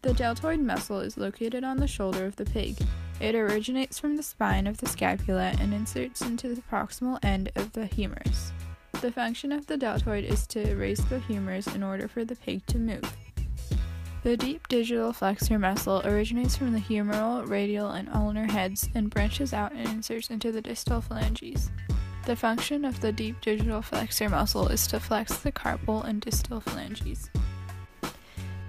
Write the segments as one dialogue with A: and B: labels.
A: The deltoid muscle is located on the shoulder of the pig. It originates from the spine of the scapula and inserts into the proximal end of the humerus. The function of the deltoid is to raise the humerus in order for the pig to move. The deep digital flexor muscle originates from the humeral, radial, and ulnar heads and branches out and inserts into the distal phalanges. The function of the deep digital flexor muscle is to flex the carpal and distal phalanges.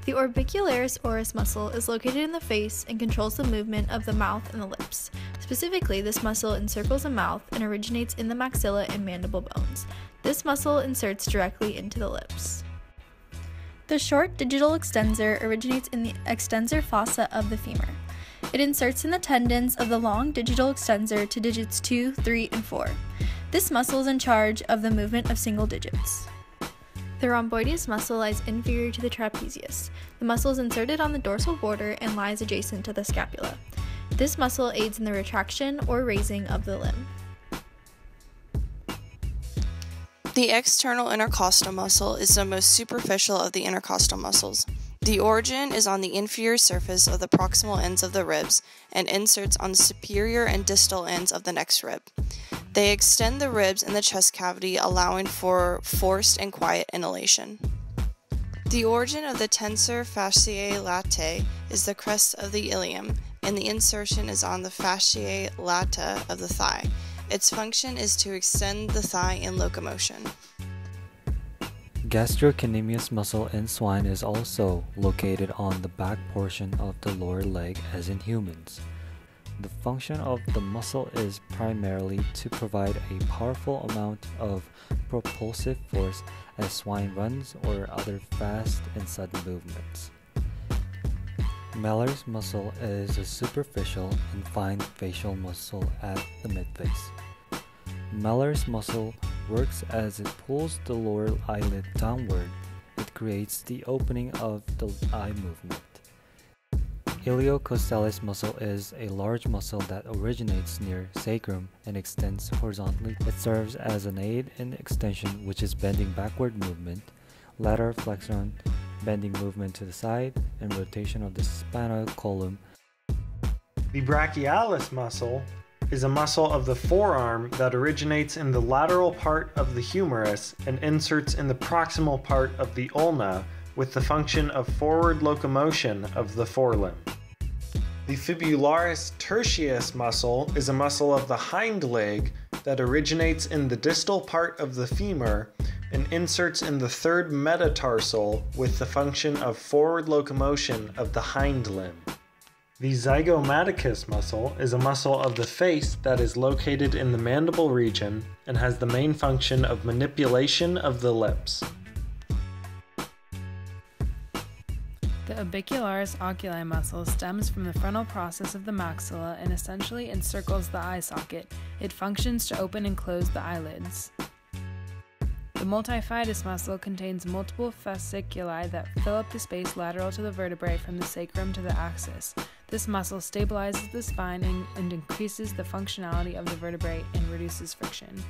B: The orbicularis oris muscle is located in the face and controls the movement of the mouth and the lips. Specifically, this muscle encircles the mouth and originates in the maxilla and mandible bones. This muscle inserts directly into the lips. The short digital extensor originates in the extensor fossa of the femur. It inserts in the tendons of the long digital extensor to digits 2, 3, and 4. This muscle is in charge of the movement of single digits. The rhomboideus muscle lies inferior to the trapezius. The muscle is inserted on the dorsal border and lies adjacent to the scapula. This muscle aids in the retraction or raising of the limb.
C: The external intercostal muscle is the most superficial of the intercostal muscles. The origin is on the inferior surface of the proximal ends of the ribs and inserts on the superior and distal ends of the next rib. They extend the ribs in the chest cavity, allowing for forced and quiet inhalation. The origin of the tensor fasciae latae is the crest of the ilium, and the insertion is on the fasciae lata of the thigh. Its function is to extend the thigh in locomotion.
D: Gastrocnemius muscle in swine is also located on the back portion of the lower leg as in humans. The function of the muscle is primarily to provide a powerful amount of propulsive force as swine runs or other fast and sudden movements. Malaris muscle is a superficial and fine facial muscle at the midface. Malaris muscle works as it pulls the lower eyelid downward. It creates the opening of the eye movement. Iliocostalis muscle is a large muscle that originates near sacrum and extends horizontally. It serves as an aid in extension, which is bending backward movement, lateral flexion, bending movement to the side, and rotation of the spinal column.
E: The brachialis muscle is a muscle of the forearm that originates in the lateral part of the humerus and inserts in the proximal part of the ulna with the function of forward locomotion of the forelimb. The fibularis tertius muscle is a muscle of the hind leg that originates in the distal part of the femur and inserts in the third metatarsal with the function of forward locomotion of the hind limb. The zygomaticus muscle is a muscle of the face that is located in the mandible region and has the main function of manipulation of the lips.
F: The orbicularis oculi muscle stems from the frontal process of the maxilla and essentially encircles the eye socket. It functions to open and close the eyelids. The multifidus muscle contains multiple fasciculi that fill up the space lateral to the vertebrae from the sacrum to the axis. This muscle stabilizes the spine and increases the functionality of the vertebrae and reduces friction.